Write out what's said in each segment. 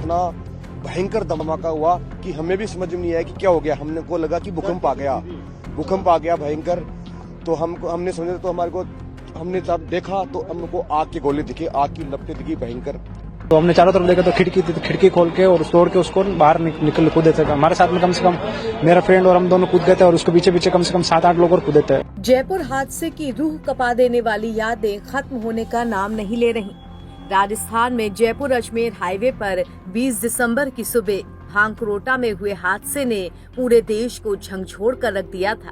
इतना भयंकर धमाका हुआ कि हमें भी समझ में नहीं आया कि क्या हो गया। हमने को लगा कि भूकंप आ गया भयंकर। तो हमने समझा, तो हमारे को हमने जब देखा तो हमको आग के गोले दिखे, आग की लपटें दिखी भयंकर। तो हमने चारों तरफ देखा तो खिड़की थी, तो खिड़की खोल के और तोड़ के उसको बाहर निकल कूदे थे। हमारे साथ में कम से कम मेरा फ्रेंड और हम दोनों कूद गए थे और उसके पीछे पीछे कम से कम 7-8 लोग और कूदे थे। जयपुर हादसे की रूह कपा देने वाली यादें खत्म होने का नाम नहीं ले रही। राजस्थान में जयपुर अजमेर हाईवे पर 20 दिसंबर की सुबह भांगरोटा में हुए हादसे ने पूरे देश को झंझोड़ कर रख दिया था।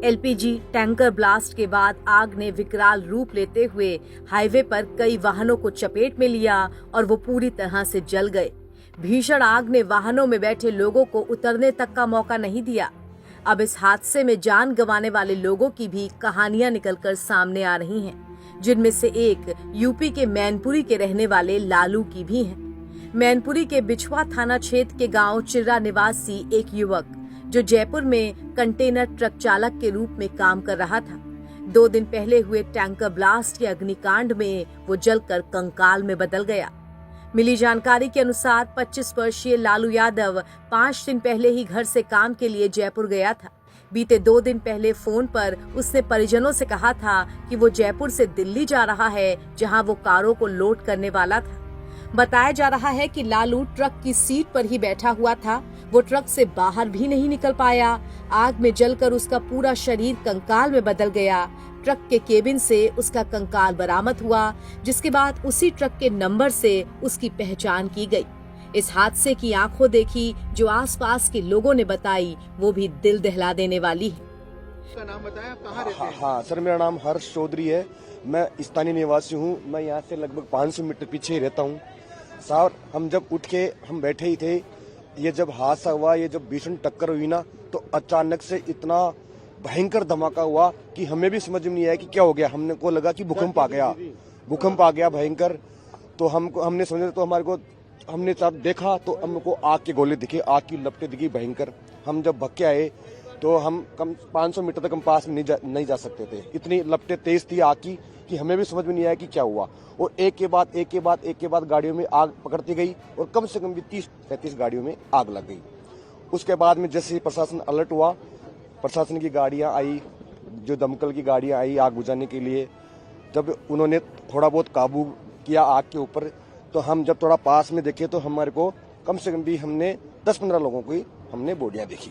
एलपीजी टैंकर ब्लास्ट के बाद आग ने विकराल रूप लेते हुए हाईवे पर कई वाहनों को चपेट में लिया और वो पूरी तरह से जल गए। भीषण आग ने वाहनों में बैठे लोगों को उतरने तक का मौका नहीं दिया। अब इस हादसे में जान गंवाने वाले लोगों की भी कहानियां निकलकर सामने आ रही हैं, जिनमें से एक यूपी के मैनपुरी के रहने वाले लालू की भी है। मैनपुरी के बिछवा थाना क्षेत्र के गांव चिर्रा निवासी एक युवक जो जयपुर में कंटेनर ट्रक चालक के रूप में काम कर रहा था, 2 दिन पहले हुए टैंकर ब्लास्ट के अग्निकांड में वो जलकर कंकाल में बदल गया। मिली जानकारी के अनुसार 25 वर्षीय लालू यादव 5 दिन पहले ही घर से काम के लिए जयपुर गया था। बीते 2 दिन पहले फोन पर उसने परिजनों से कहा था कि वो जयपुर से दिल्ली जा रहा है, जहां वो कारों को लोड करने वाला था। बताया जा रहा है कि लालू ट्रक की सीट पर ही बैठा हुआ था। वो ट्रक से बाहर भी नहीं निकल पाया। आग में जलकर उसका पूरा शरीर कंकाल में बदल गया। ट्रक के केबिन से उसका कंकाल बरामद हुआ, जिसके बाद उसी ट्रक के नंबर से उसकी पहचान की गई। इस हादसे की आंखों देखी जो आसपास के लोगों ने बताई, वो भी दिल दहला देने वाली है। का नाम बताया, कहाँ रहते हैं? हाँ सर, मेरा नाम हर्ष चौधरी है। मैं स्थानीय निवासी हूँ। मैं यहाँ से लगभग 500 मीटर पीछे ही रहता हूँ। सर, हम जब उठ के हम बैठे ही थे, ये जब हादसा हुआ, ये जब भीषण टक्कर हुई ना, तो अचानक से इतना भयंकर धमाका हुआ कि हमें भी समझ में नहीं आया कि क्या हो गया। हमने को लगा कि भूकंप आ गया भयंकर। तो हमने समझा, तो हमारे को हमने जब देखा तो हमको आग के गोले दिखे, आग की लपटें दिखी भयंकर। हम जब भग के आए तो हम कम 500 मीटर तक हम पास में नहीं जा सकते थे। इतनी लपटें तेज थी आग की कि हमें भी समझ में नहीं आया कि क्या हुआ। और एक के बाद गाड़ियों में आग पकड़ती गई और कम से कम भी 30-35 गाड़ियों में आग लग गई। उसके बाद में जैसे ही प्रशासन अलर्ट हुआ, प्रशासन की गाड़ियां आई, जो दमकल की गाड़ियां आई आग बुझाने के लिए। जब उन्होंने थोड़ा बहुत काबू किया आग के ऊपर, तो हम जब थोड़ा पास में देखे तो हमारे को कम से कम भी हमने 10-15 लोगों की हमने बॉडियां देखी।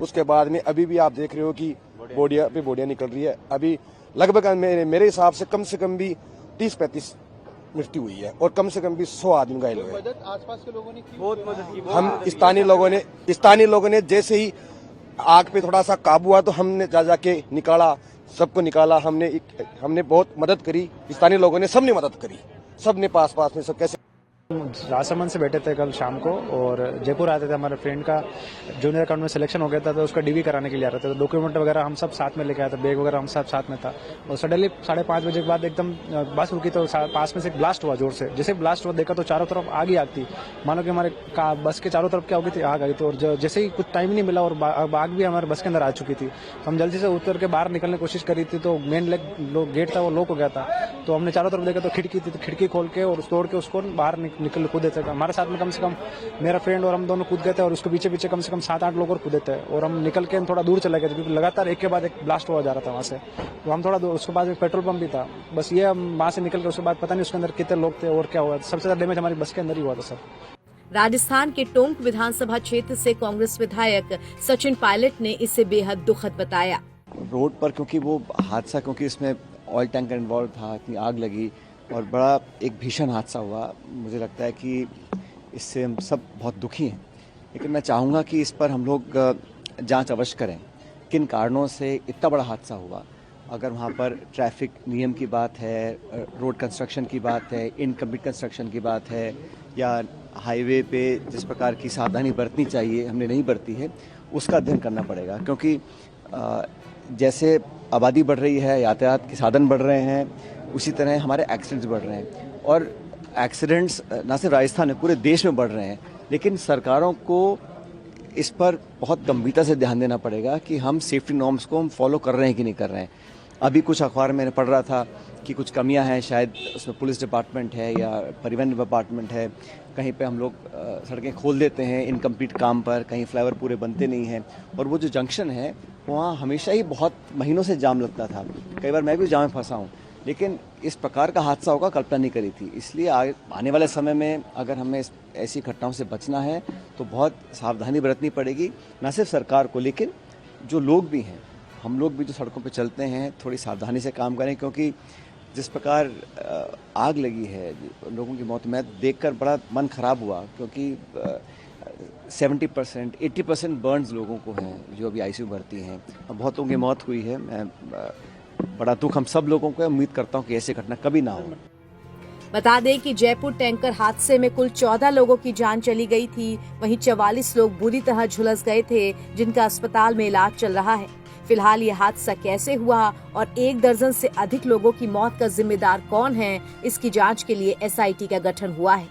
उसके बाद में अभी भी आप देख रहे हो कि बॉडियां निकल रही है। अभी लगभग मेरे हिसाब से कम भी 30-35 मृत्यु हुई है और कम से कम भी 100 आदमी घायल हुए। मदद आसपास के लोगों ने की, बहुत मदद की। हम स्थानीय लोगों ने जैसे ही आग पे थोड़ा सा काबू हुआ तो हमने जाके निकाला, सबको निकाला। हमने बहुत मदद करी। स्थानीय लोगों ने सबने मदद करी, सबने पास में सब कैसे। राजसमंद से बैठे थे कल शाम को और जयपुर आते थे। हमारे फ्रेंड का जूनियर अकाउंट में सिलेक्शन हो गया था, तो उसका डीवी कराने के लिए आ रहे थे। तो डॉक्यूमेंट वगैरह हम सब साथ में लेके आए थे, बैग वगैरह हम सब साथ में था। और सडनली 5:30 बजे के बाद एकदम बस रुकी तो पास में से ब्लास्ट हुआ जोर से। जैसे ब्लास्ट हुआ देखा तो चारों तरफ आग ही आग थी। मानो कि हमारे बस के चारों तरफ क्या हो गई थी, आग आई थी। और जैसे ही कुछ टाइम नहीं मिला और आग भी हमारे बस के अंदर आ चुकी थी। हम जल्दी से उतर के बाहर निकलने की कोशिश करी थी, तो मेन गेट था वो लॉक हो गया था। तो हमने चारों तरफ देखा तो खिड़की थी, तो खिड़की खोल के और तोड़ के उसको बाहर निकल कूदे थे। हमारे साथ में कम से कम मेरा फ्रेंड और हम दोनों कूद गए थे और उसके पीछे पीछे कम से कम 7-8 लोग और कूदे थे। और हम निकल के थोड़ा दूर चले गए थे, क्योंकि लगातार एक के बाद एक ब्लास्ट हुआ जा रहा था वहाँ से। तो हम थोड़ा दूर, उसके बाद एक पेट्रोल पंप भी था। बस ये हम वहाँ से निकल के उसके बाद पता नहीं उसके अंदर कितने लोग थे और क्या हुआ। सबसे ज्यादा डैमेज हमारी बस के अंदर ही हुआ था सर। राजस्थान के टोंक विधानसभा क्षेत्र से कांग्रेस विधायक सचिन पायलट ने इसे बेहद दुखद बताया। रोड पर क्योंकि वो हादसा, क्योंकि इसमें ऑयल टैंकर इन्वॉल्व था, इतनी आग लगी और बड़ा एक भीषण हादसा हुआ। मुझे लगता है कि इससे हम सब बहुत दुखी हैं। लेकिन मैं चाहूँगा कि इस पर हम लोग जांच अवश्य करें, किन कारणों से इतना बड़ा हादसा हुआ। अगर वहाँ पर ट्रैफिक नियम की बात है, रोड कंस्ट्रक्शन की बात है, इनकम्प्लीट कंस्ट्रक्शन की बात है, या हाईवे पे जिस प्रकार की सावधानी बरतनी चाहिए हमने नहीं बरती है, उसका अध्ययन करना पड़ेगा। क्योंकि जैसे आबादी बढ़ रही है, यातायात के साधन बढ़ रहे हैं, उसी तरह हमारे एक्सीडेंट्स बढ़ रहे हैं। और एक्सीडेंट्स न सिर्फ राजस्थान में, पूरे देश में बढ़ रहे हैं। लेकिन सरकारों को इस पर बहुत गंभीरता से ध्यान देना पड़ेगा कि हम सेफ्टी नॉर्म्स को हम फॉलो कर रहे हैं कि नहीं कर रहे हैं। अभी कुछ अखबार में पढ़ रहा था कि कुछ कमियां हैं, शायद उसमें पुलिस डिपार्टमेंट है या परिवहन डिपार्टमेंट है, कहीं पे हम लोग सड़कें खोल देते हैं इनकम्प्लीट काम पर, कहीं फ्लाईओवर पूरे बनते नहीं हैं, और वो जो जंक्शन है वहाँ हमेशा ही बहुत महीनों से जाम लगता था। कई बार मैं भी जाम में फंसा हूँ, लेकिन इस प्रकार का हादसा होगा कल्पना नहीं करी थी। इसलिए आने वाले समय में अगर हमें ऐसी घटनाओं से बचना है तो बहुत सावधानी बरतनी पड़ेगी, न सिर्फ सरकार को लेकिन जो लोग भी हैं, हम लोग भी जो सड़कों पे चलते हैं थोड़ी सावधानी से काम करें, क्योंकि जिस प्रकार आग लगी है, लोगों की मौत, मैं देखकर बड़ा मन खराब हुआ, क्योंकि 70% 80% बर्न्स लोगों को हैं जो अभी आईसीयू भर्ती हैं। बहुत लोगों की मौत हुई है। मैं बड़ा दुख हम सब लोगों को, उम्मीद करता हूँ कि ऐसी घटना कभी ना हो। बता दें कि जयपुर टैंकर हादसे में कुल 14 लोगों की जान चली गई थी, वहीं 44 लोग बुरी तरह झुलस गए थे, जिनका अस्पताल में इलाज चल रहा है। फिलहाल ये हादसा कैसे हुआ और 1 दर्जन से अधिक लोगों की मौत का जिम्मेदार कौन है, इसकी जांच के लिए एसआईटी का गठन हुआ है।